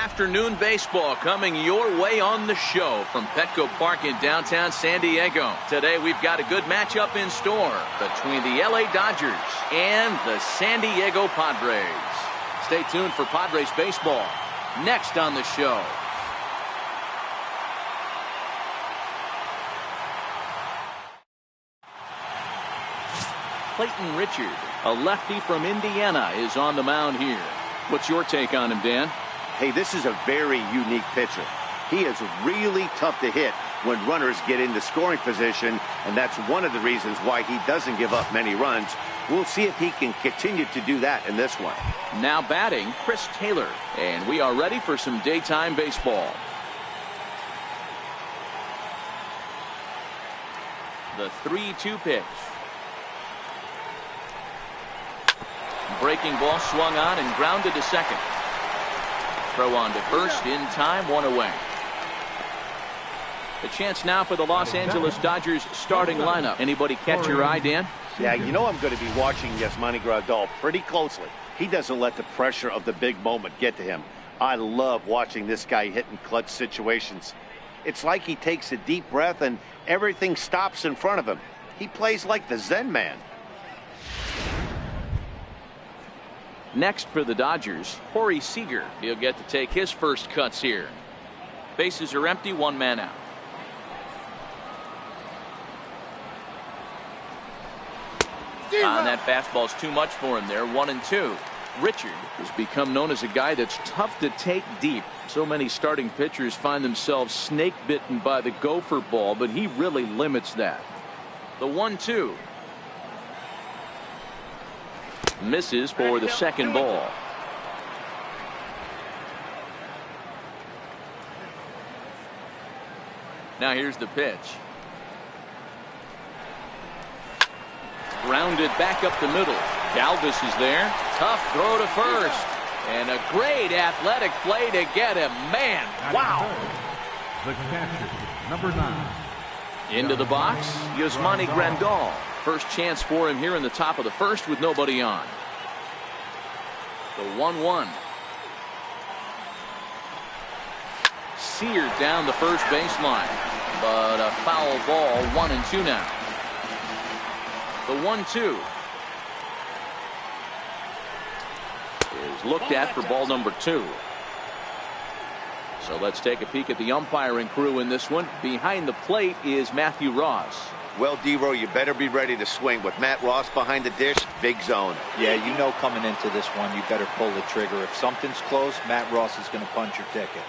Afternoon baseball coming your way on the show from Petco Park in downtown San Diego. Today we've got a good matchup in store between the LA Dodgers and the San Diego Padres. Stay tuned for Padres baseball next on the show. Clayton Richard, a lefty from Indiana, is on the mound here. What's your take on him, Dan? Hey, this is a very unique pitcher. He is really tough to hit when runners get into scoring position, and that's one of the reasons why he doesn't give up many runs. We'll see if he can continue to do that in this one. Now batting, Chris Taylor, and we are ready for some daytime baseball. The 3-2 pitch. Breaking ball swung on and grounded to second. Throw on to first, in time, one away. The chance now for the Los Angeles Dodgers starting lineup. Anybody catch your eye, Dan? Yeah, you know I'm going to be watching Yasmani Grandal pretty closely. He doesn't let the pressure of the big moment get to him. I love watching this guy hit in clutch situations. It's like he takes a deep breath and everything stops in front of him. He plays like the Zen man. Next for the Dodgers, Corey Seager. He'll get to take his first cuts here. Bases are empty, one man out. That fastball's too much for him there, 1-2. Richard has become known as a guy that's tough to take deep. So many starting pitchers find themselves snake bitten by the gopher ball, but he really limits that. The 1-2. Misses for the second ball. Now here's the pitch. Grounded back up the middle. Galvis is there. Tough throw to first. And a great athletic play to get him. Man, wow. The catcher, number 9. Into the box, Yasmani Grandal. First chance for him here in the top of the first with nobody on. The 1-1. Seared down the first baseline, but a foul ball, 1-2 now. The 1-2 is looked at for ball number 2. So let's take a peek at the umpiring crew in this one. Behind the plate is Matthew Ross. Well, D-Row, you better be ready to swing. With Matt Ross behind the dish, big zone. Yeah, you know coming into this one, you better pull the trigger. If something's close, Matt Ross is going to punch your ticket.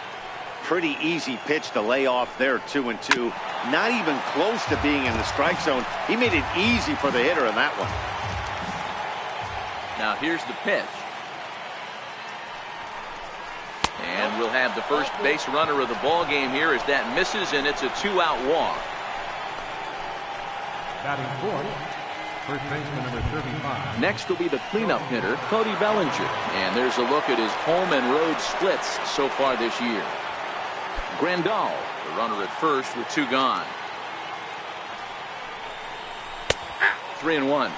Pretty easy pitch to lay off there, 2-2. Not even close to being in the strike zone. He made it easy for the hitter in that one. Now here's the pitch. And we'll have the first base runner of the ball game here as that misses, and it's a 2-out walk. Batting fourth, first baseman number 35. Next will be the cleanup hitter, Cody Bellinger. And there's a look at his home and road splits so far this year. Grandal, the runner at first with 2 gone. 3-1.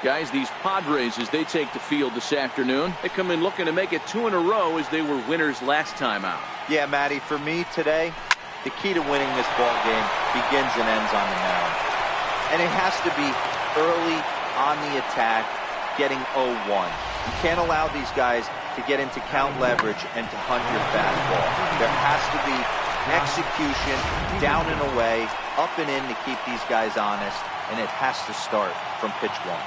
Guys, these Padres, as they take the field this afternoon, they come in looking to make it 2 in a row as they were winners last time out. Yeah, Matty, for me today, the key to winning this ball game begins and ends on the mound. And it has to be early on the attack, getting 0-1. You can't allow these guys to get into count leverage and to hunt your fastball. There has to be execution, down and away, up and in to keep these guys honest, and it has to start from pitch 1.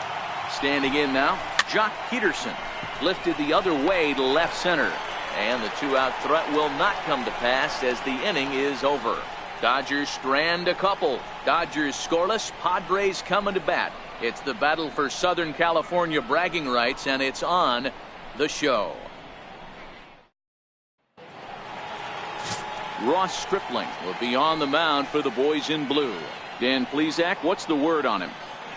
Standing in now, Jock Peterson lifted the other way to left center. And the 2-out threat will not come to pass as the inning is over. Dodgers strand a couple. Dodgers scoreless. Padres coming to bat. It's the battle for Southern California bragging rights, and it's on the show. Ross Stripling will be on the mound for the boys in blue. Dan Plesac, what's the word on him?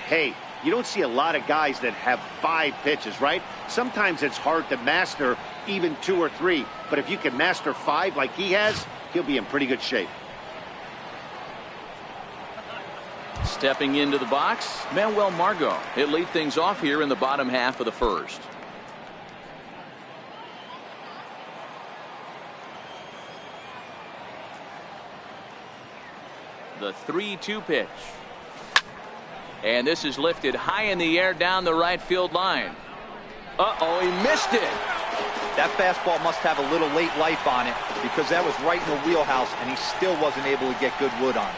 Hey, you don't see a lot of guys that have 5 pitches, right? Sometimes it's hard to master even 2 or 3. But if you can master 5 like he has, he'll be in pretty good shape. Stepping into the box, Manuel Margot. He'll lead things off here in the bottom half of the first. The 3-2 pitch. And this is lifted high in the air down the right field line. Uh-oh, he missed it. That fastball must have a little late life on it because that was right in the wheelhouse, and he still wasn't able to get good wood on it.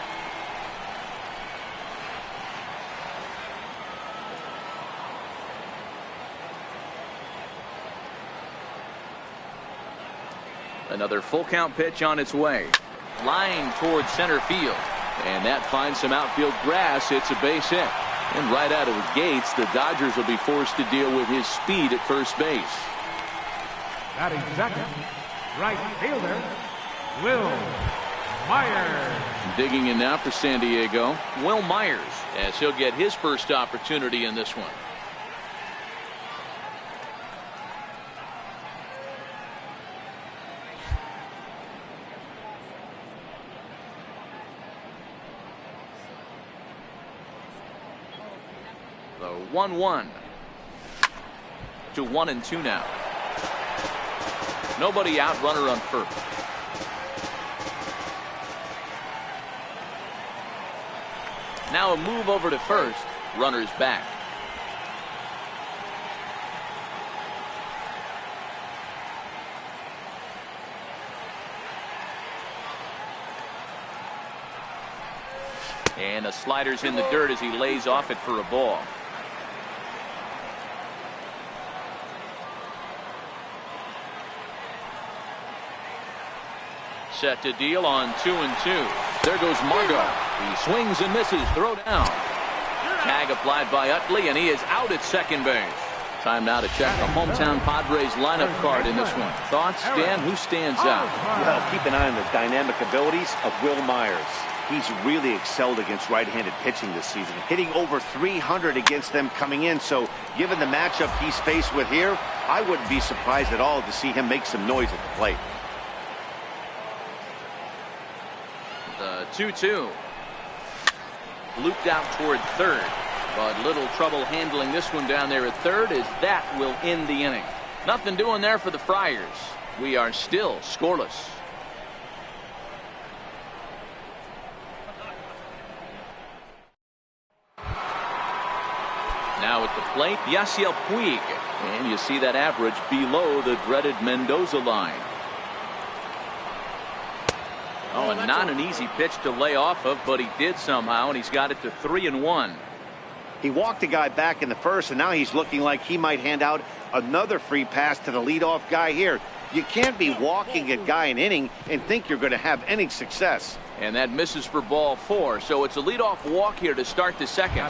Another full count pitch on its way. Line towards center field. And that finds some outfield grass. It's a base hit. And right out of the gates, the Dodgers will be forced to deal with his speed at first base. Batting second, right fielder, Will Myers. Digging in now for San Diego, Will Myers, as he'll get his first opportunity in this one. The 1-1 to 1-2 now. Nobody out, runner on first. Now a move over to first. Runner's back. And a slider's in the dirt as he lays off it for a ball. Set to deal on 2-2. There goes Margot. He swings and misses. Throw down. Tag applied by Utley, and he is out at second base. Time now to check the hometown Padres lineup card in this one. Thoughts, Dan? Who stands out? Well, keep an eye on the dynamic abilities of Will Myers. He's really excelled against right-handed pitching this season, hitting over 300 against them coming in. So given the matchup he's faced with here, I wouldn't be surprised at all to see him make some noise at the plate. The 2-2. Looped out toward third, but little trouble handling this one down there at third, as that will end the inning. Nothing doing there for the Friars. We are still scoreless. Now at the plate, Yasiel Puig, and you see that average below the dreaded Mendoza line. Oh, and not an easy pitch to lay off of, but he did somehow, and he's got it to 3-1. He walked a guy back in the first, and now he's looking like he might hand out another free pass to the leadoff guy here. You can't be walking a guy an inning and think you're going to have any success. And that misses for ball 4, so it's a leadoff walk here to start the second.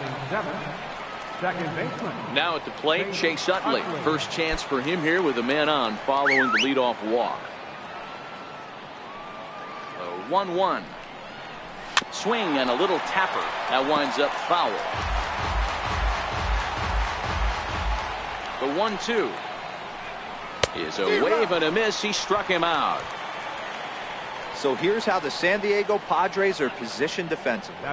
Second baseman. Now at the plate, Chase Utley. First chance for him here with a man on following the leadoff walk. 1-1. Swing and a little tapper. That winds up foul. The 1-2 is a wave and a miss. He struck him out. So here's how the San Diego Padres are positioned defensively.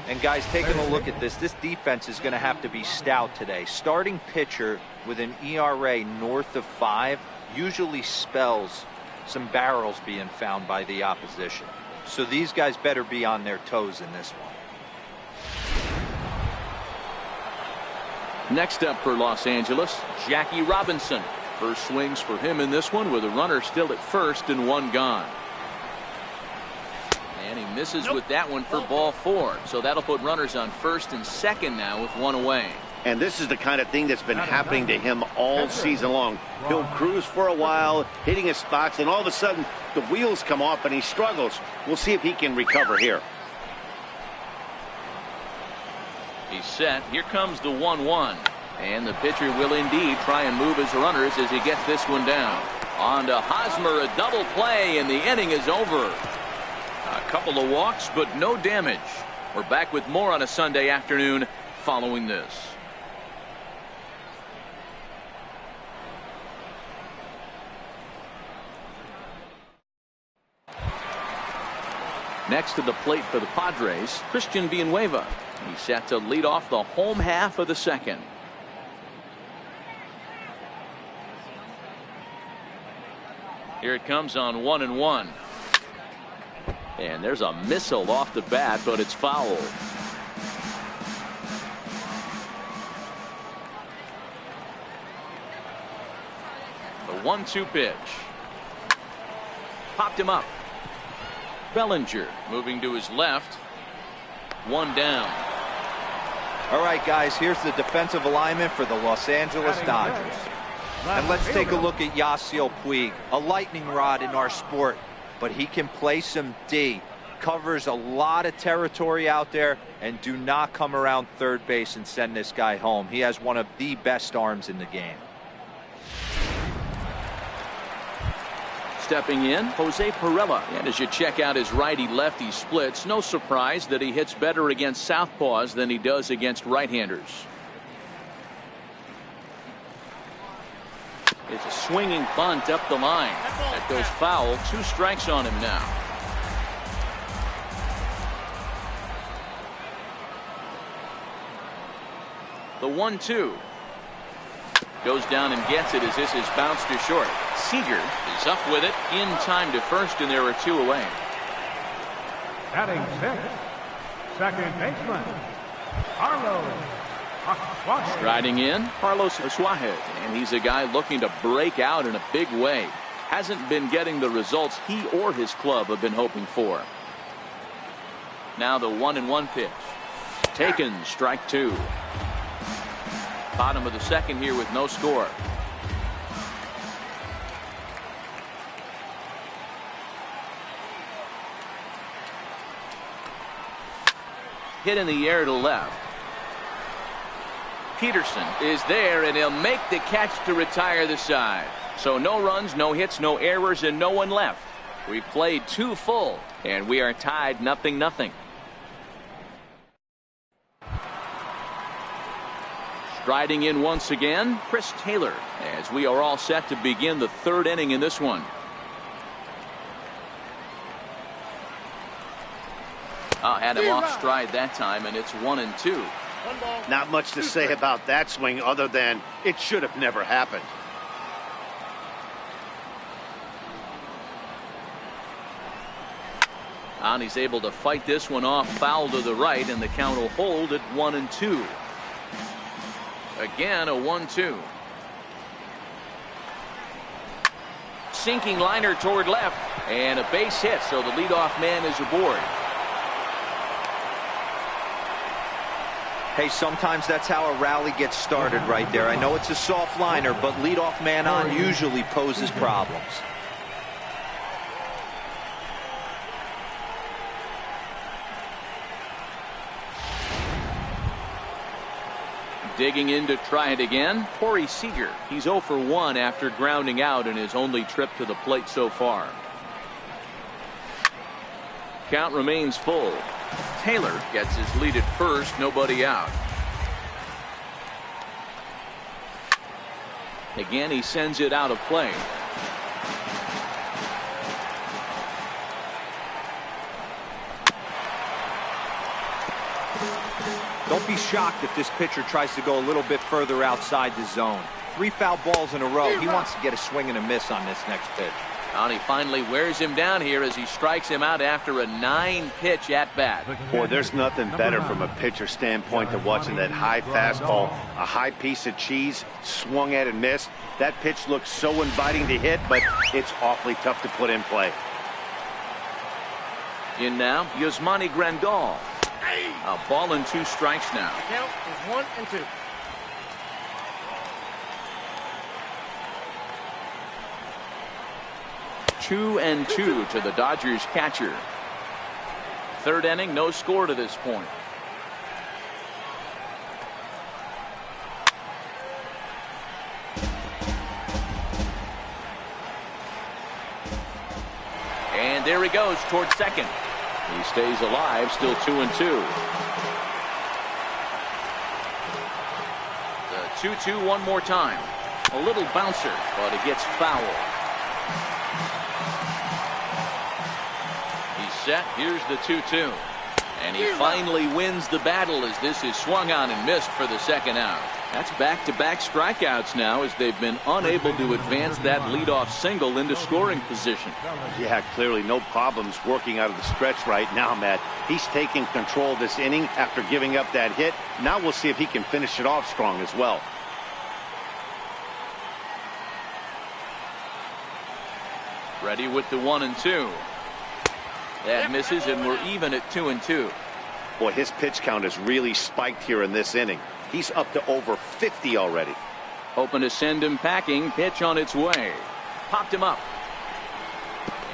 And guys, taking a look at this defense is going to have to be stout today. Starting pitcher with an ERA north of 5 usually spells some barrels being found by the opposition. So these guys better be on their toes in this one. Next up for Los Angeles, Jackie Robinson. First swings for him in this one with a runner still at first and one gone. And he misses with that one for ball 4. So that'll put runners on first and second now with one away. And this is the kind of thing that's been happening to him all season long. He'll cruise for a while, hitting his spots, and all of a sudden the wheels come off and he struggles. We'll see if he can recover here. He's set. Here comes the 1-1. And the pitcher will indeed try and move his runners as he gets this one down. On to Hosmer, a double play, and the inning is over. A couple of walks, but no damage. We're back with more on a Sunday afternoon following this. Next to the plate for the Padres, Christian Villanueva. He's set to lead off the home half of the second. Here it comes on 1-1. And there's a missile off the bat, but it's foul. The 1-2 pitch. Popped him up. Bellinger moving to his left. One down. All right, guys, here's the defensive alignment for the Los Angeles Dodgers. And let's take a look at Yasiel Puig, a lightning rod in our sport, but he can play some D. Covers a lot of territory out there, and do not come around third base and send this guy home. He has one of the best arms in the game. Stepping in, Jose Pirela. And as you check out his righty-lefty splits, no surprise that he hits better against southpaws than he does against right-handers. It's a swinging bunt up the line. That goes foul. 2 strikes on him now. The 1-2. Goes down and gets it as this is bounced to short. Seager is up with it in time to first, and there are 2 away. Batting 6, second baseman, Carlos Suarez. Striding in, Carlos Suarez, and he's a guy looking to break out in a big way. Hasn't been getting the results he or his club have been hoping for. Now the 1-1 pitch. Taken, strike 2. Bottom of the second here with no score. Hit in the air to left. Peterson is there, and he'll make the catch to retire the side. So no runs, no hits, no errors, and no one left. We played 2 full, and we are tied 0-0. Striding in once again, Chris Taylor, as we are all set to begin the 3rd inning in this one. Had him off stride that time, and it's 1-2. Not much to say about that swing other than it should have never happened. And he's able to fight this one off, foul to the right, and the count will hold at 1-2. Again, a 1-2. Sinking liner toward left, and a base hit, so the leadoff man is aboard. Hey, sometimes that's how a rally gets started right there. I know it's a soft liner, but leadoff man on usually poses problems. Digging in to try it again, Corey Seager. He's 0 for 1 after grounding out in his only trip to the plate so far. Count remains full. Taylor gets his lead at first, nobody out. Again, he sends it out of play. Don't be shocked if this pitcher tries to go a little bit further outside the zone. 3 foul balls in a row. He wants to get a swing and a miss on this next pitch. And he finally wears him down here as he strikes him out after a 9-pitch at bat. Boy, there's nothing better from a pitcher standpoint than watching that high fastball, a high piece of cheese, swung at and missed. That pitch looks so inviting to hit, but it's awfully tough to put in play. In now, Yasmani Grandal. A ball and 2 strikes now. The count is 1-2. 2-2 to the Dodgers catcher. 3rd inning, no score to this point. And there he goes towards second. He stays alive, still 2-2. The 2-2 one more time. A little bouncer, but it gets foul. He's set. Here's the 2-2. And he finally wins the battle as this is swung on and missed for the 2nd out. That's back-to-back strikeouts now as they've been unable to advance that leadoff single into scoring position. Yeah, clearly no problems working out of the stretch right now, Matt. He's taking control of this inning after giving up that hit. Now we'll see if he can finish it off strong as well. Ready with the 1-2. That misses, and we're even at 2-2. Boy, his pitch count has really spiked here in this inning. He's up to over 50 already. Hoping to send him packing. Pitch on its way. Popped him up.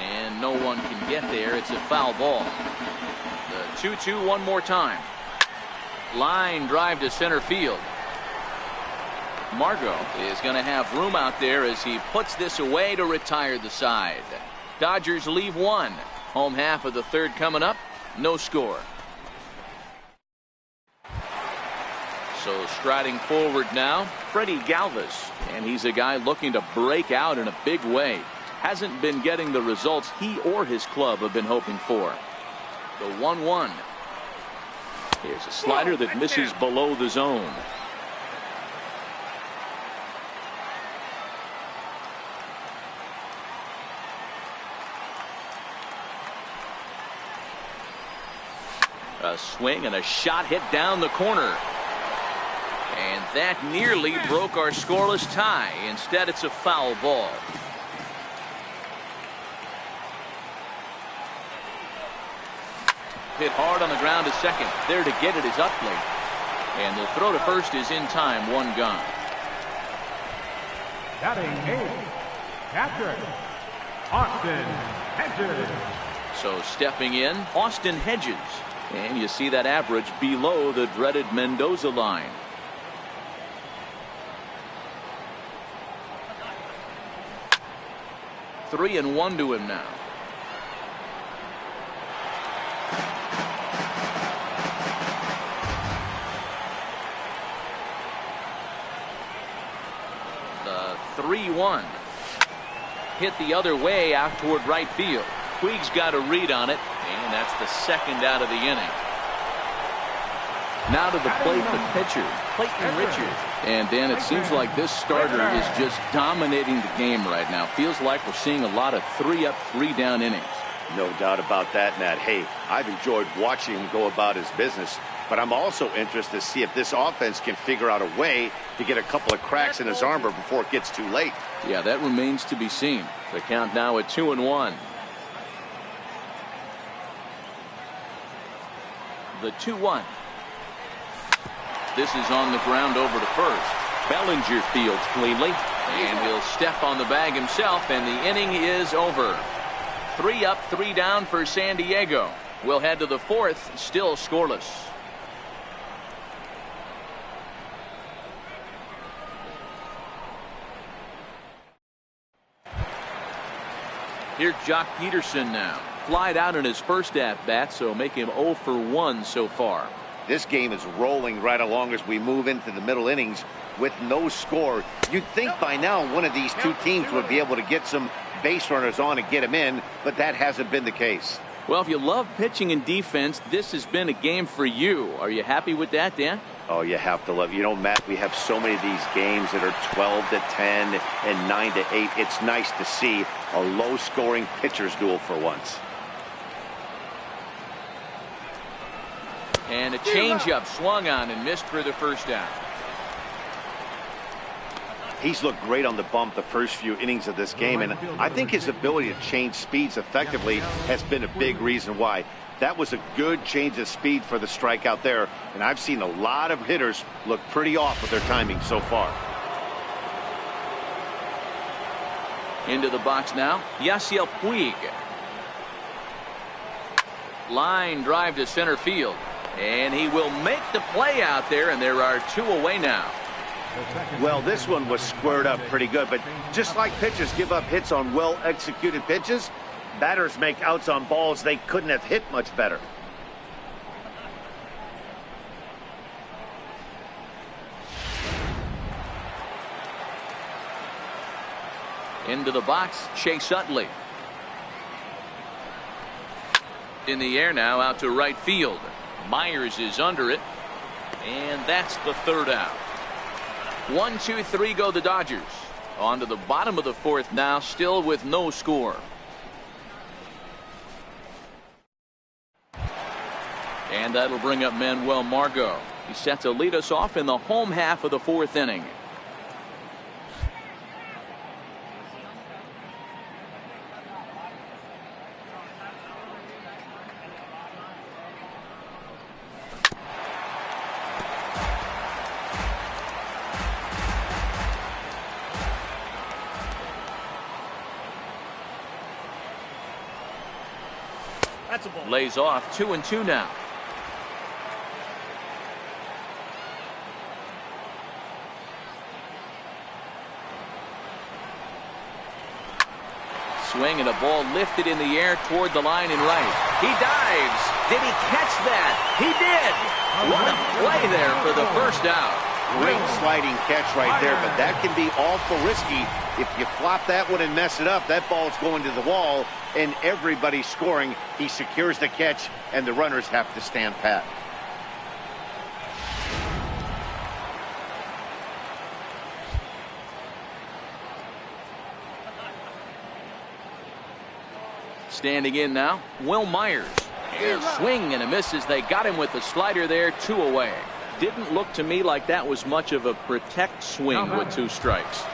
And no one can get there. It's a foul ball. The 2-2 one more time. Line drive to center field. Margot is going to have room out there as he puts this away to retire the side. Dodgers leave one. Home half of the third coming up. No score. So striding forward now, Freddie Galvis, and he's a guy looking to break out in a big way. Hasn't been getting the results he or his club have been hoping for. The 1-1. Here's a slider that misses below the zone. A swing and a shot hit down the corner. And that nearly broke our scoreless tie. Instead, it's a foul ball. Hit hard on the ground to second. There to get it is Utley. And the throw to first is in time. One gone. Batting eighth, Patrick, Austin Hedges. So stepping in, Austin Hedges. And you see that average below the dreaded Mendoza line. Three and one to him now. The 3-1. Hit the other way out toward right field. Puig's got a read on it, and that's the second out of the inning. Now to the plate, the pitcher, Clayton Richards. And Dan, it seems like this starter is just dominating the game right now. Feels like we're seeing a lot of 3-up, 3-down innings. No doubt about that, Matt. Hey, I've enjoyed watching him go about his business, but I'm also interested to see if this offense can figure out a way to get a couple of cracks in his armor before it gets too late. Yeah, that remains to be seen. The count now at 2-1. The 2-1. This is on the ground over to first. Bellinger fields cleanly, and he'll step on the bag himself, and the inning is over. 3 up, 3 down for San Diego. We'll head to the fourth, still scoreless. Here's Jock Peterson now. Flied out in his first at-bat, so make him 0 for 1 so far. This game is rolling right along as we move into the middle innings with no score. You'd think by now one of these two teams would be able to get some base runners on and get them in, but that hasn't been the case. Well, if you love pitching and defense, this has been a game for you. Are you happy with that, Dan? Oh, you have to love. You know, Matt, we have so many of these games that are 12 to 10 and 9 to 8. It's nice to see a low-scoring pitcher's duel for once. And a changeup swung on and missed for the first down. He's looked great on the bump the first few innings of this game, and I think his ability to change speeds effectively has been a big reason why. That was a good change of speed for the strikeout there, and I've seen a lot of hitters look pretty off with their timing so far. Into the box now, Yasiel Puig. Line drive to center field. And he will make the play out there, and there are 2 away now. Well, this one was squared up pretty good, but just like pitchers give up hits on well-executed pitches, batters make outs on balls they couldn't have hit much better. Into the box, Chase Utley. In the air now, out to right field. Myers is under it, and that's the third out. 1, 2, 3 go the Dodgers. On to the bottom of the fourth now, still with no score. And that'll bring up Manuel Margot. He's set to lead us off in the home half of the fourth inning. That's a ball. Lays off 2-2 now. Swing and a ball lifted in the air toward the line and right. He dives. Did he catch that? He did. What a play there for the first out. Great sliding catch right there, but that can be awful risky. If you flop that one and mess it up, that ball's going to the wall, and everybody's scoring. He secures the catch, and the runners have to stand pat. Standing in now, Will Myers. And swing and a miss as they got him with the slider there, 2 away. Didn't look to me like that was much of a protect swing with 2 strikes.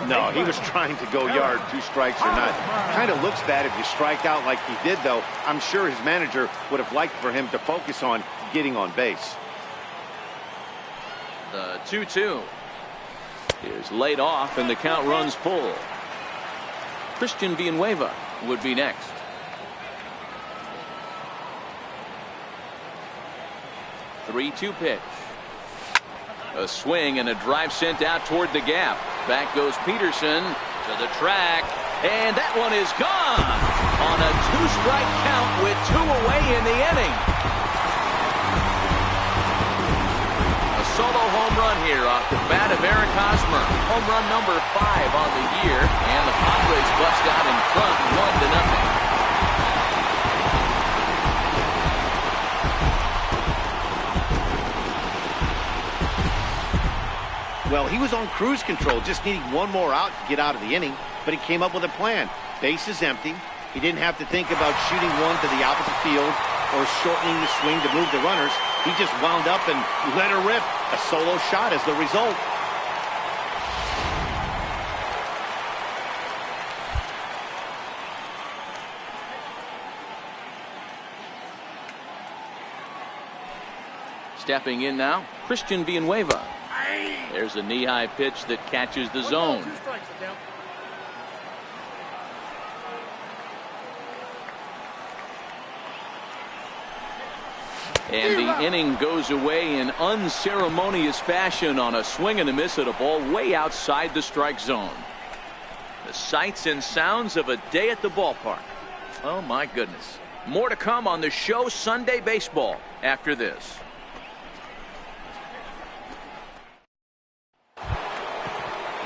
No, he was trying to go yard, 2 strikes or not. Kind of looks bad if you strike out like he did, though. I'm sure his manager would have liked for him to focus on getting on base. The 2-2 is laid off, and the count runs full. Christian Villanueva would be next. 3-2 pitch. A swing and a drive sent out toward the gap. Back goes Peterson to the track, and that one is gone on a 2-strike count with 2 away in the inning. A solo home run here off the bat of Eric Hosmer. Home run number 5 on the year, and the Padres bust out in front 1-0. Well, he was on cruise control, just needing one more out to get out of the inning, but he came up with a plan. Base is empty. He didn't have to think about shooting one to the opposite field or shortening the swing to move the runners. He just wound up and let her rip. A solo shot as the result. Stepping in now, Christian Villanueva. There's a knee-high pitch that catches the zone. And the inning goes away in unceremonious fashion on a swing and a miss at a ball way outside the strike zone. The sights and sounds of a day at the ballpark. Oh my goodness. More to come on the show Sunday Baseball after this.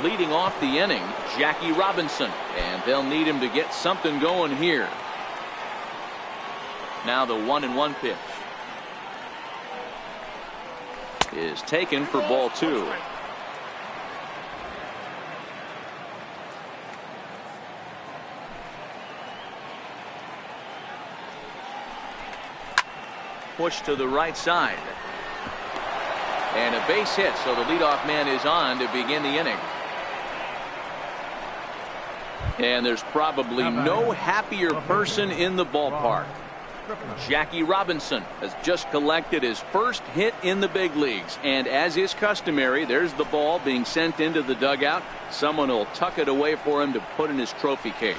Leading off the inning, Jackie Robinson, and they'll need him to get something going here. Now the 1-1 pitch is taken for ball 2. Push to the right side. And a base hit, so the leadoff man is on to begin the inning. And there's probably no happier person in the ballpark. Jackie Robinson has just collected his first hit in the big leagues. And as is customary, there's the ball being sent into the dugout. Someone will tuck it away for him to put in his trophy case.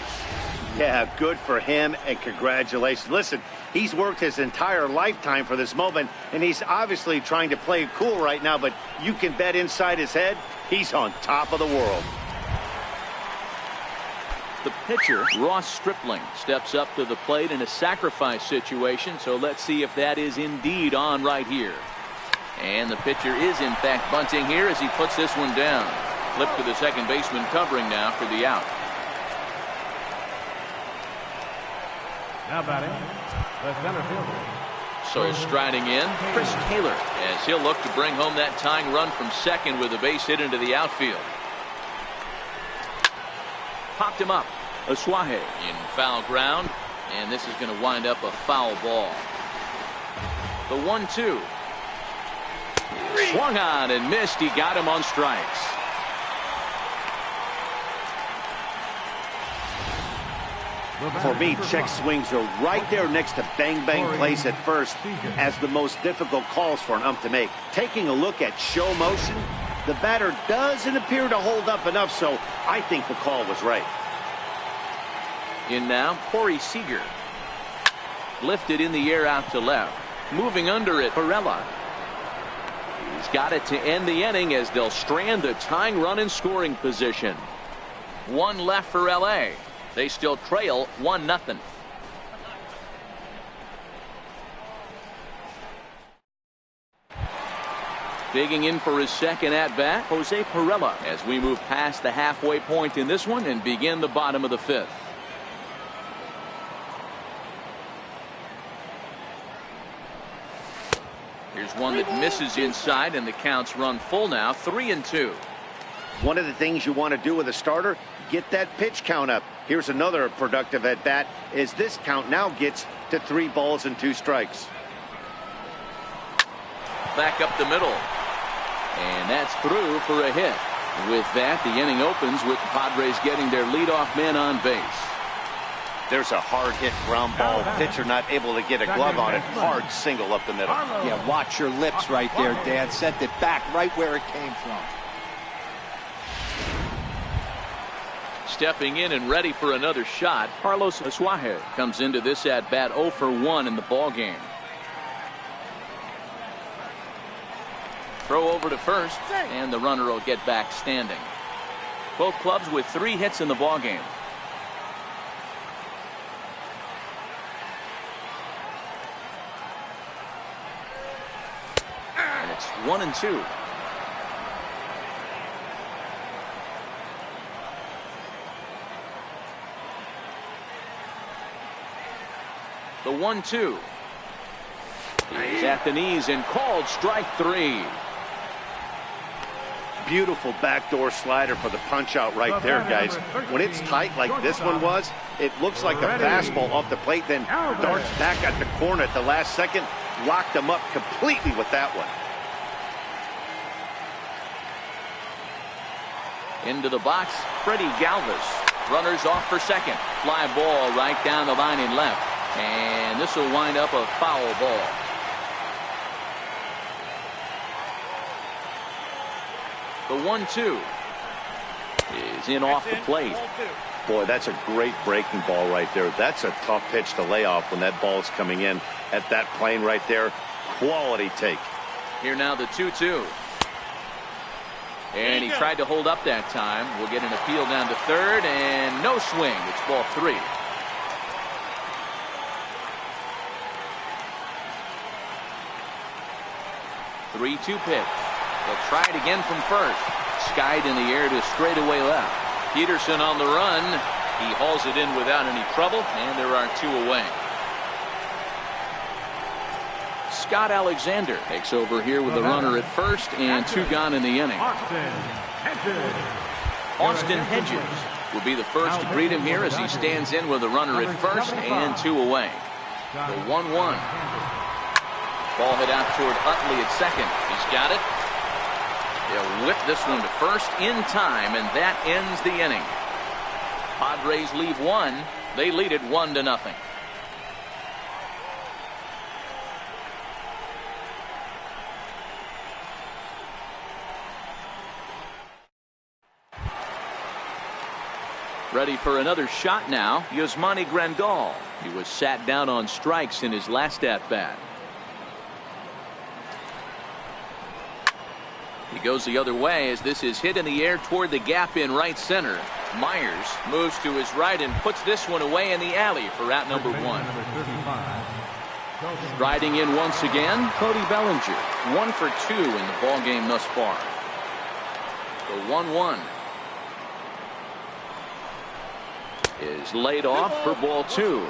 Yeah, good for him, and congratulations. Listen, he's worked his entire lifetime for this moment, and he's obviously trying to play it cool right now, but you can bet inside his head, he's on top of the world. The pitcher, Ross Stripling, steps up to the plate in a sacrifice situation, so let's see if that is indeed on right here. And the pitcher is in fact bunting here as he puts this one down. Flip to the second baseman covering now for the out. Now batting, the center fielder, So striding in, Chris Taylor, as he'll look to bring home that tying run from second with a base hit into the outfield. Popped him up. Oswahe in foul ground, and this is going to wind up a foul ball. The 1-2. Swung on and missed. He got him on strikes. For me, check swings are right there next to bang-bang plays at first as the most difficult calls for an ump to make. Taking a look at show motion, the batter doesn't appear to hold up enough, so I think the call was right. In now, Corey Seager. Lifted in the air out to left. Moving under it, Pirela. He's got it to end the inning as they'll strand the tying run in scoring position. One left for LA. They still trail 1-0. Digging in for his second at-bat, Jose Pirela, as we move past the halfway point in this one and begin the bottom of the fifth. Here's one that misses inside, and the count's run full now, 3-2. One of the things you want to do with a starter, get that pitch count up. Here's another productive at bat as this count now gets to 3 balls and 2 strikes. Back up the middle, and that's through for a hit. With that, the inning opens with the Padres getting their leadoff man on base. There's a hard hit ground ball. Pitcher not able to get a glove on it. Hard single up the middle. Yeah, watch your lips right there, Dan. Sent it back right where it came from. Stepping in and ready for another shot, Carlos Oswahe comes into this at bat 0 for 1 in the ball game. Throw over to first, and the runner will get back standing. Both clubs with 3 hits in the ball game. And it's 1-2. The 1-2. He's at the knees and called strike 3. Beautiful backdoor slider for the punch out right there, guys. When it's tight like this one was, it looks like a fastball off the plate, then darts back at the corner at the last second. Locked him up completely with that one. Into the box, Freddie Galvis. Runners off for second. Fly ball right down the line in left. And this will wind up a foul ball. The 1-2 is in off the plate. Boy, that's a great breaking ball right there. That's a tough pitch to lay off when that ball's coming in at that plane right there. Quality take. Here now the 2-2. And he tried to hold up that time. We'll get an appeal down to third, and no swing. It's ball 3. Three-two pitch. They'll try it again from first. Skied in the air to straightaway left. Peterson on the run. He hauls it in without any trouble, and there are 2 away. Scott Alexander takes over here with the runner at first and 2 gone in the inning. Austin Hedges will be the first to greet him here as he stands in with the runner at first and 2 away. The 1-1. Ball hit out toward Utley at second. He's got it. They'll whip this one to first in time, and that ends the inning. Padres leave 1. They lead it 1-0. Ready for another shot now, Yasmani Grandal. He was sat down on strikes in his last at-bat. He goes the other way as this is hit in the air toward the gap in right center. Myers moves to his right and puts this one away in the alley for out number 1. Riding in once again, Cody Bellinger. 1 for 2 in the ball game thus far. The 1-1 is laid off for ball 2.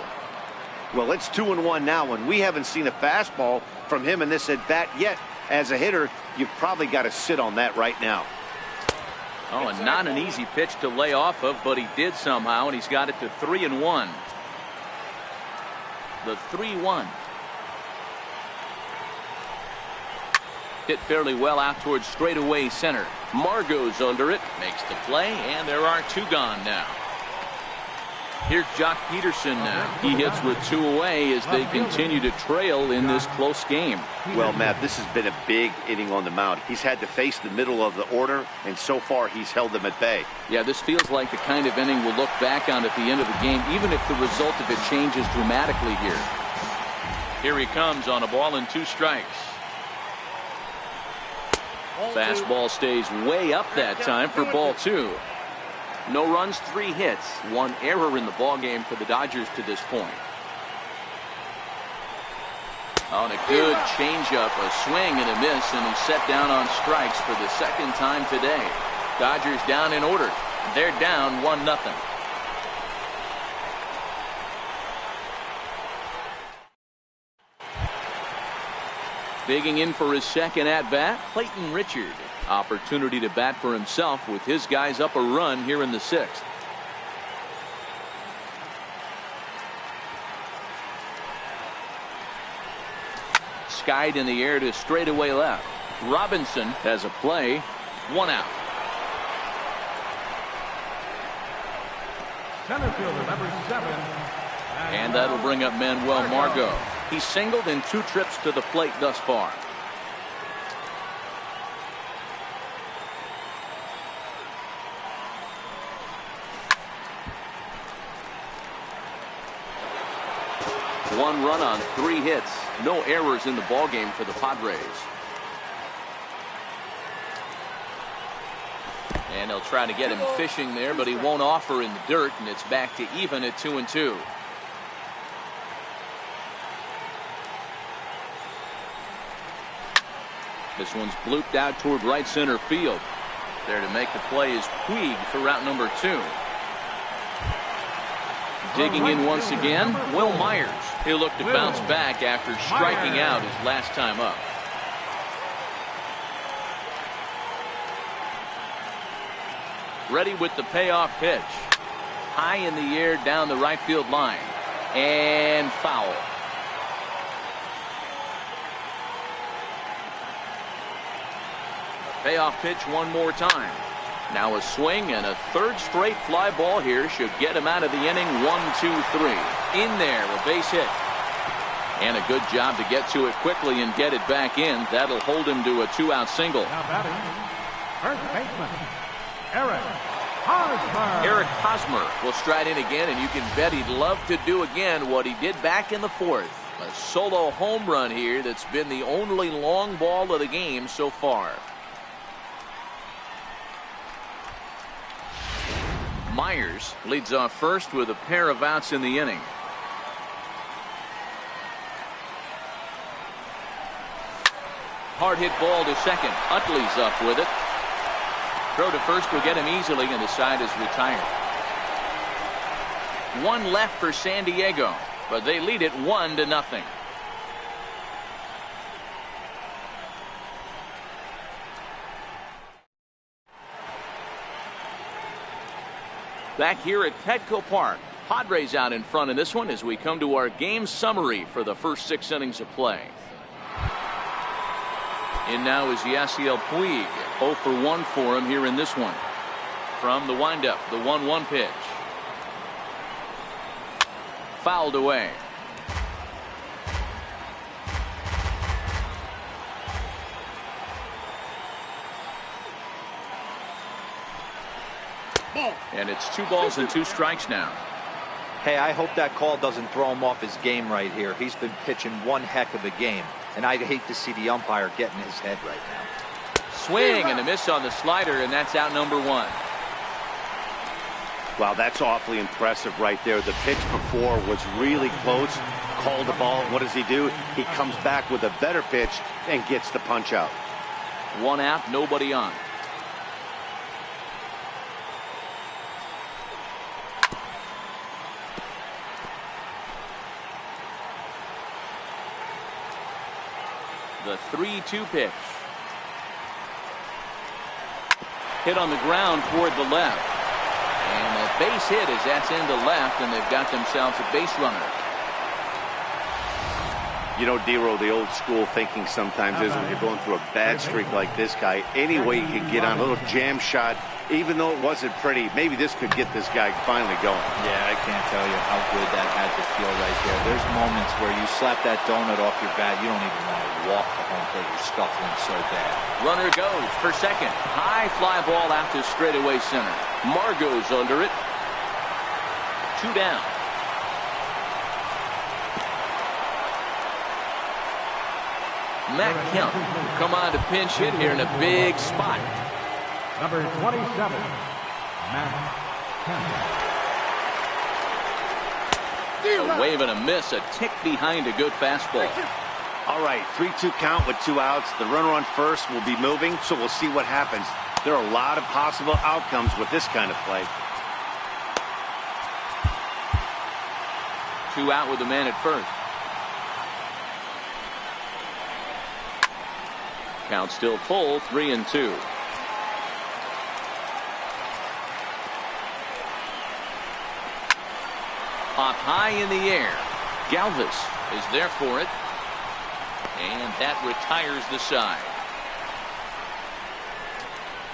Well, it's 2-1 now, and we haven't seen a fastball from him in this at bat yet. As a hitter, you've probably got to sit on that right now. Oh, and not an easy pitch to lay off of, but he did somehow, and he's got it to 3-1. The 3-1. Hit fairly well out towards straightaway center. Margot's under it, makes the play, and there are 2 gone now. Here's Jock Peterson now. He hits with 2 away as they continue to trail in this close game. Well, Matt, this has been a big inning on the mound. He's had to face the middle of the order, and so far he's held them at bay. Yeah, this feels like the kind of inning we'll look back on at the end of the game, even if the result of it changes dramatically here. Here he comes on a ball and 2 strikes. Fastball stays way up that time for ball 2. No runs, 3 hits, 1 error in the ballgame for the Dodgers to this point. On a good changeup, a swing and a miss, and he's set down on strikes for the 2nd time today. Dodgers down in order. They're down 1-0. Digging in for his 2nd at-bat, Clayton Richard. Opportunity to bat for himself with his guys up a run here in the 6th. Skied in the air to straightaway left. Robinson has a play. 1 out. Center fielder number 7. And that'll bring up Manuel Margot. He's singled in 2 trips to the plate thus far. One run on 3 hits. No errors in the ballgame for the Padres. And they'll try to get him fishing there, but he won't offer in the dirt, and it's back to even at 2-2. This one's blooped out toward right center field. There to make the play is Puig for route number 2. Digging in once again, Will Myers. He'll look to bounce back after striking out his last time up. Ready with the payoff pitch. High in the air down the right field line. And foul. Payoff pitch one more time. Now a swing, and a 3rd straight fly ball here should get him out of the inning. 1-2-3. In there, a base hit. And a good job to get to it quickly and get it back in. That'll hold him to a 2-out single. Now batting, first baseman, Eric Hosmer. Eric Hosmer will stride in again, and you can bet he'd love to do again what he did back in the 4th. A solo home run here that's been the only long ball of the game so far. Myers leads off first with a pair of outs in the inning. Hard hit ball to second. Utley's up with it. Throw to first will get him easily, and the side is retired. 1 left for San Diego, but they lead it 1-0. Back here at Petco Park, Padres out in front in this one as we come to our game summary for the first 6 innings of play. In now is Yasiel Puig. 0 for 1 for him here in this one. From the windup, the 1-1 pitch. Fouled away. And it's 2 balls and 2 strikes now. Hey, I hope that call doesn't throw him off his game right here. He's been pitching one heck of a game, and I'd hate to see the umpire get in his head right now. Swing and a miss on the slider, and that's out number 1. Wow, that's awfully impressive right there. The pitch before was really close. Called the ball. What does he do? He comes back with a better pitch and gets the punch out. 1 out, nobody on. The 3-2 pitch. Hit on the ground toward the left. And a base hit as that's into left, and they've got themselves a base runner. You know, Dero, the old school thinking sometimes is when you're going through a bad streak like this guy, any way you can get on a little jam shot, even though it wasn't pretty, maybe this could get this guy finally going. Yeah, I can't tell you how good that had to feel right there. There's moments where you slap that donut off your bat, you don't even want to walk to home plate. You're scuffling so bad. Runner goes for second. High fly ball out to straightaway center. Margot's under it. 2 down. Matt Kemp will come on to pinch hit here in a big spot. Number 27, Matt Kemp. A wave and a miss, a tick behind a good fastball. All right, 3-2 count with 2 outs. The runner on first will be moving, so we'll see what happens. There are a lot of possible outcomes with this kind of play. 2 out with the man at first. Count still full, 3-2. Popped high in the air. Galvis is there for it. And that retires the side.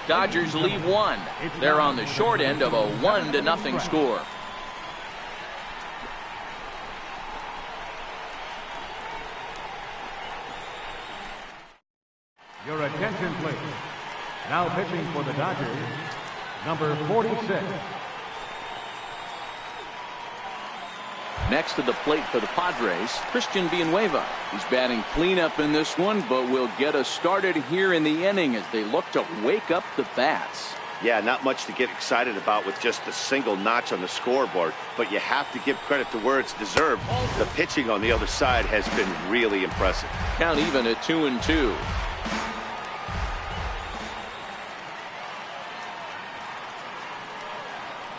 Dodgers leave 1. They're on the short end of a 1-0 score. Your attention, please. Now pitching for the Dodgers, number 46. Next to the plate for the Padres, Christian Villanueva. He's batting cleanup in this one, but will get us started here in the inning as they look to wake up the bats. Yeah, not much to get excited about with just a single notch on the scoreboard, but you have to give credit to where it's deserved. The pitching on the other side has been really impressive. Count even at 2-2.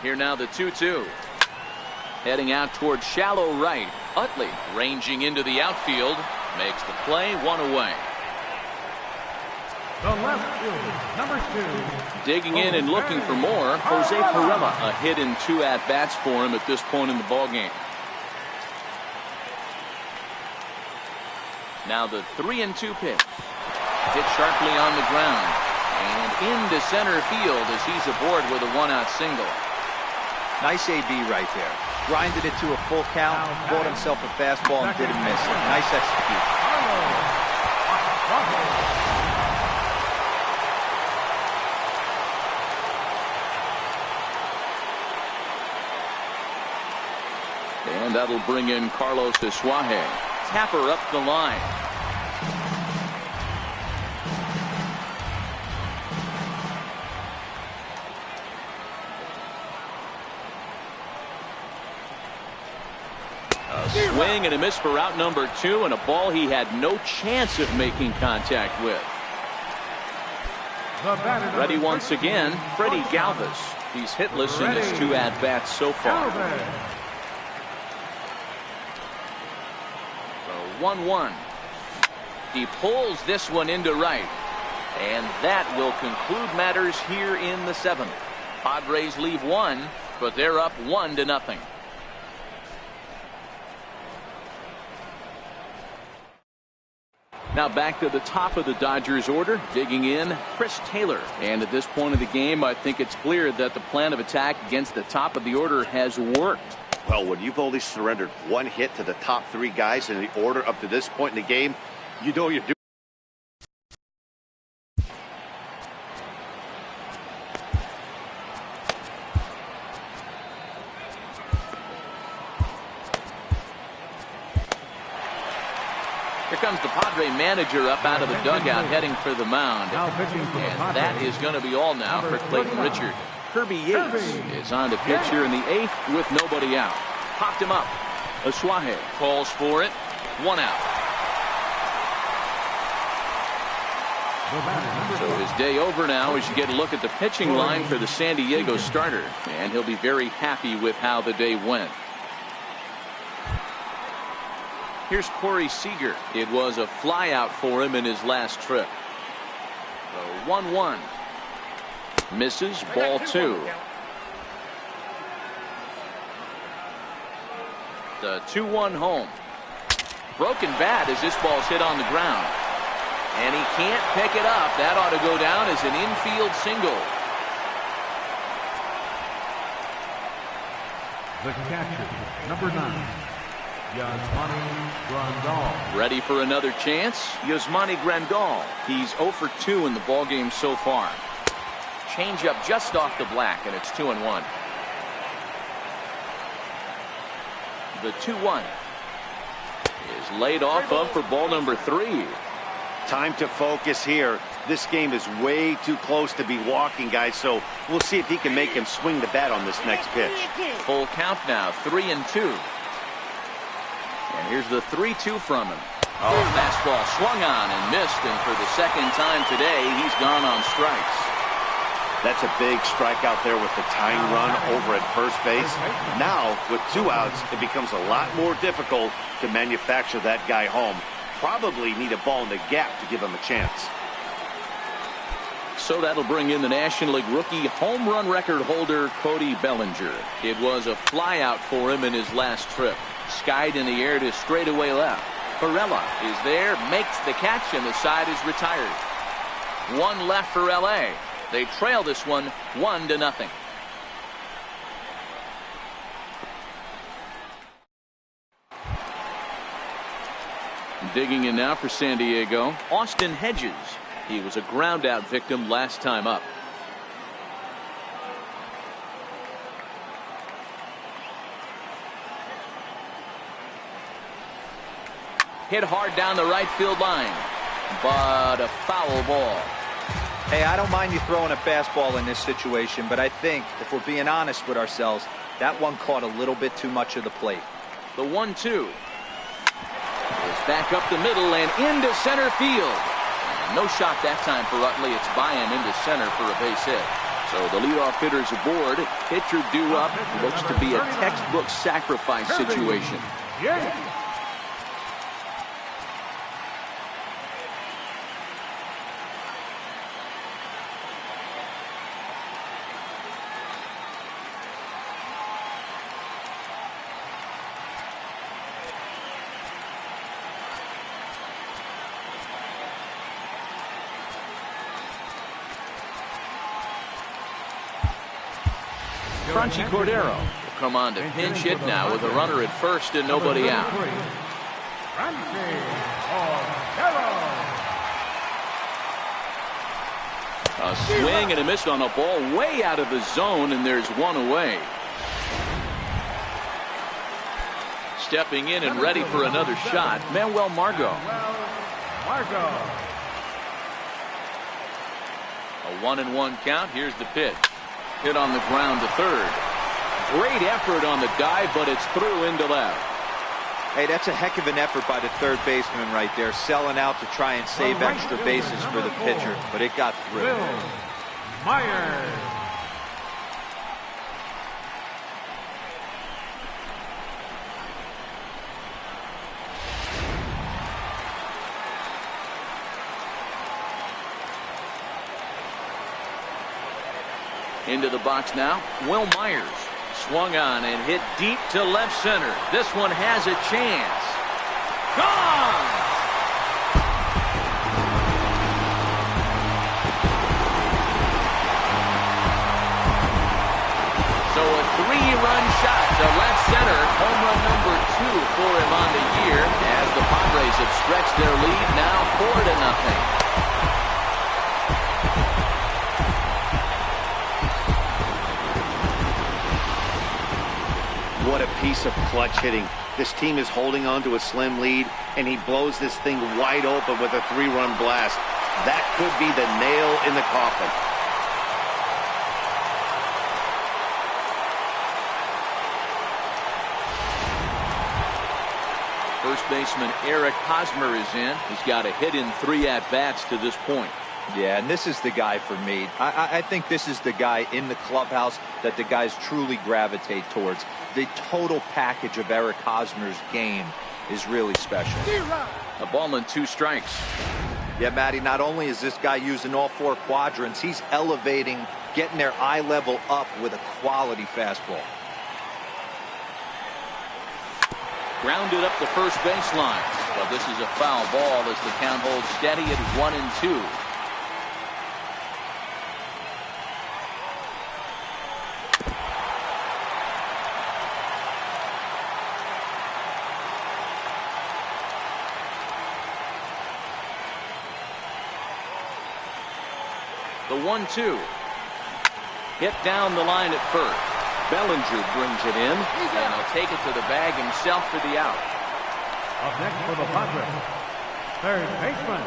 Here now the 2-2. Heading out toward shallow right. Utley ranging into the outfield. Makes the play, 1 away. The left fielder, number 2. Digging in and looking for more, Jose Pirela. A hit in 2 at-bats for him at this point in the ballgame. Now the 3-2 pitch. Hit sharply on the ground. And into center field as he's aboard with a 1-out single. Nice AB right there. Grinded it to a full count, bought himself a fastball and didn't miss it. Nice execution. And that'll bring in Carlos Asuaje. Tapper up the line. Swing and a miss for out number 2, and a ball he had no chance of making contact with. Ready once again, Freddie Galvis. He's hitless in his 2 at-bats so far. So 1-1. He pulls this one into right. And that will conclude matters here in the 7th. Padres leave 1, but they're up 1-0. Now back to the top of the Dodgers order, digging in, Chris Taylor. And at this point of the game, I think it's clear that the plan of attack against the top of the order has worked. Well, when you've only surrendered 1 hit to the top 3 guys in the order up to this point in the game, you know you're doing. Here comes the Padre manager up out of the dugout heading for the mound. And that is going to be all now for Clayton Richard. Kirby Yates is on to pitch here in the 8th with nobody out. Popped him up. Asuaje calls for it. 1 out. So his day over now as you get a look at the pitching line for the San Diego starter. And he'll be very happy with how the day went. Here's Corey Seager. It was a flyout for him in his last trip. The 1-1. Misses, ball 2. The 2-1 home. Broken bat as this ball's hit on the ground. And he can't pick it up. That ought to go down as an infield single. The catcher, number 9, Yasmani Grandal. Ready for another chance? Yasmani Grandal. He's 0 for 2 in the ballgame so far. Changeup just off the black, and it's 2-1. The 2-1 is laid off of for ball number 3. Time to focus here. This game is way too close to be walking, guys, so we'll see if he can make him swing the bat on this next pitch. Full count now, 3-2. And here's the 3-2 from him. Oh, fastball swung on and missed, and for the second time today, he's gone on strikes. That's a big strikeout there with the tying run over at first base. Now, with 2 outs, it becomes a lot more difficult to manufacture that guy home. Probably need a ball in the gap to give him a chance. So that'll bring in the National League rookie home run record holder Cody Bellinger. It was a flyout for him in his last trip. Skied in the air to straightaway left. Varela is there, makes the catch, and the side is retired. 1 left for LA. They trail this one 1-0. Digging in now for San Diego, Austin Hedges. He was a ground out victim last time up. Hit hard down the right field line, but a foul ball. Hey, I don't mind you throwing a fastball in this situation, but I think if we're being honest with ourselves, that one caught a little bit too much of the plate. The 1-2 is back up the middle and into center field. No shot that time for Utley. It's by him into center for a base hit. So the leadoff hitter's aboard. Pitcher due up. Looks to be a textbook sacrifice situation. Crunchy Cordero will come on to pinch hit now with a runner at first and nobody out. A swing and a miss on a ball way out of the zone, and there's one away. Stepping in and ready for another shot, Manuel Margot. A 1-1 count. Here's the pitch. Hit on the ground to third. Great effort on the dive, but it's through into left. Hey, that's a heck of an effort by the third baseman right there, selling out to try and save extra bases for the pitcher, but it got through. Myers. Into the box now, Will Myers. Swung on and hit deep to left center. This one has a chance. Gone! So a 3-run shot to left center. Home run number 2 for him on the year as the Padres have stretched their lead now 4-0. What a piece of clutch hitting. This team is holding on to a slim lead, and he blows this thing wide open with a 3-run blast. That could be the nail in the coffin. First baseman Eric Hosmer is in. He's got a hit in 3 at-bats to this point. Yeah, and this is the guy for me. I think this is the guy in the clubhouse that the guys truly gravitate towards. The total package of Eric Hosmer's game is really special. A ball and 2 strikes. Yeah, Matty, not only is this guy using all 4 quadrants, he's elevating, getting their eye level up with a quality fastball. Grounded up the first baseline. Well, this is a foul ball as the count holds steady at 1-2. The 1-2. Hit down the line at first. Bellinger brings it in, and he'll take it to the bag himself for the out. Up next for the Padres, third baseman,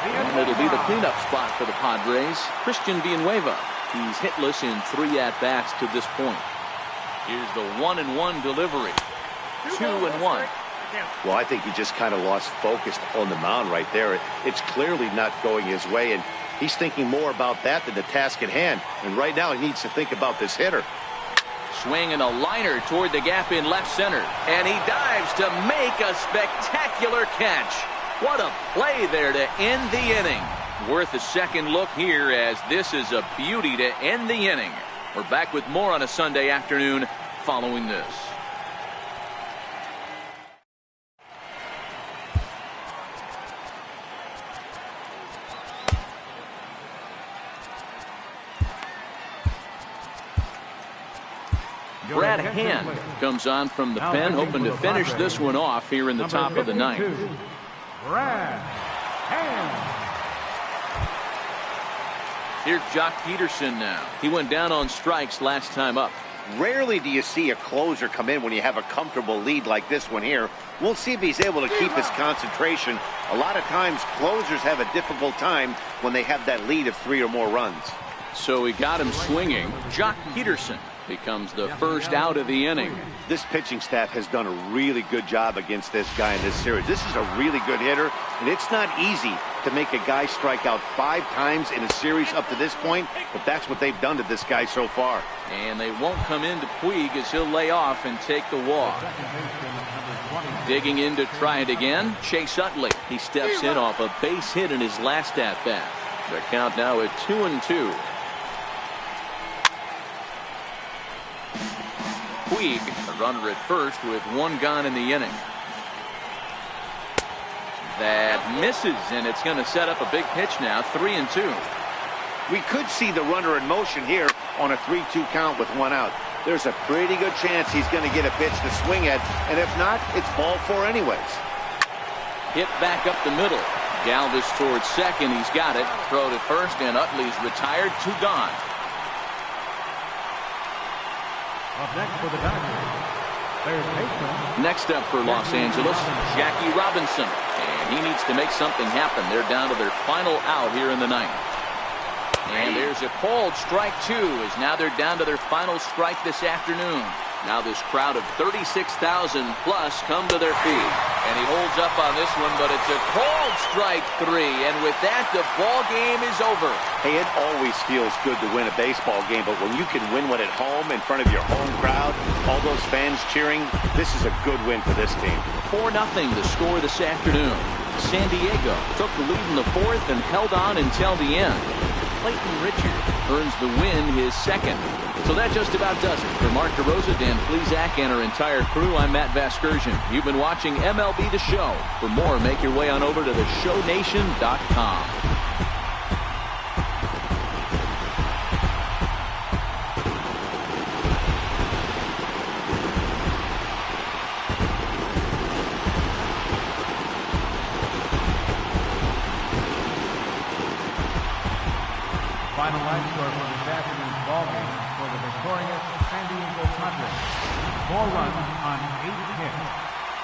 And it'll be the cleanup spot for the Padres, Christian Villanueva. He's hitless in 3 at-bats to this point. Here's the 1-1 delivery. 2-1. Well, I think he just kind of lost focus on the mound right there. It's clearly not going his way, and he's thinking more about that than the task at hand. And right now he needs to think about this hitter. Swing and a liner toward the gap in left center. And he dives to make a spectacular catch. What a play there to end the inning. Worth a second look here, as this is a beauty to end the inning. We're back with more on a Sunday afternoon following this. Brad Hand comes on from the pen, hoping to finish this one off here in the top of the 9th. Brad Hand. Here's Jock Peterson now. He went down on strikes last time up. Rarely do you see a closer come in when you have a comfortable lead like this one here. We'll see if he's able to keep his concentration. A lot of times closers have a difficult time when they have that lead of 3 or more runs. So he got him swinging. Jock Peterson becomes the first out of the inning. This pitching staff has done a really good job against this guy in this series. This is a really good hitter, and it's not easy to make a guy strike out 5 times in a series up to this point, but that's what they've done to this guy so far. And they won't come into Puig as he'll lay off and take the walk. Digging in to try it again, Chase Utley. He steps in off a base hit in his last at-bat. The count now at 2-2. Puig, a runner at first with 1 gone in the inning. That misses, and it's going to set up a big pitch now, 3-2. We could see the runner in motion here on a 3-2 count with 1 out. There's a pretty good chance he's going to get a pitch to swing at, and if not, it's ball 4 anyways. Hit back up the middle. Galvis towards second. He's got it. Throw to first, and Utley's retired. 2 gone. Up next for the Dodgers, third baseman. Next up for Los Angeles, Jackie Robinson. And he needs to make something happen. They're down to their final out here in the 9th. And there's a called strike 2, as now they're down to their final strike this afternoon. Now this crowd of 36,000 plus come to their feet. And he holds up on this one, but it's a called strike 3. And with that, the ball game is over. Hey, it always feels good to win a baseball game, but when you can win one at home in front of your home crowd, all those fans cheering, this is a good win for this team. 4-0 the score this afternoon. San Diego took the lead in the 4th and held on until the end. Clayton Richard earns the win, his 2nd. So that just about does it. For Mark DeRosa, Dan Plesac, and our entire crew, I'm Matt Vasgersian. You've been watching MLB The Show. For more, make your way on over to theshownation.com. Final line score for this afternoon's ballgame for the victorious San Diego Padres. 4 runs on 8 hits.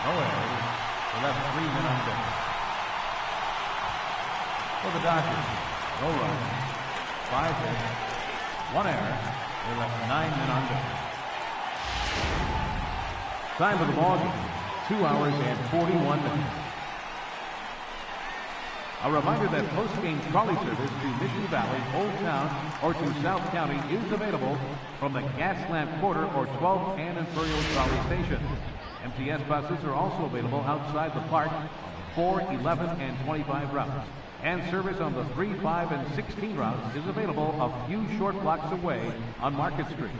No errors. They left 3 men on base. For the Dodgers, no runs, 5 hits, 1 error. They left 9 men on base. Time for the ballgame, 2 hours and 41 minutes. A reminder that post-game trolley service to Mission Valley, Old Town, or to South County is available from the Gaslamp Quarter or 12th and Imperial Trolley Station. MTS buses are also available outside the park on the 4, 11, and 25 routes. And service on the 3, 5, and 16 routes is available a few short blocks away on Market Street.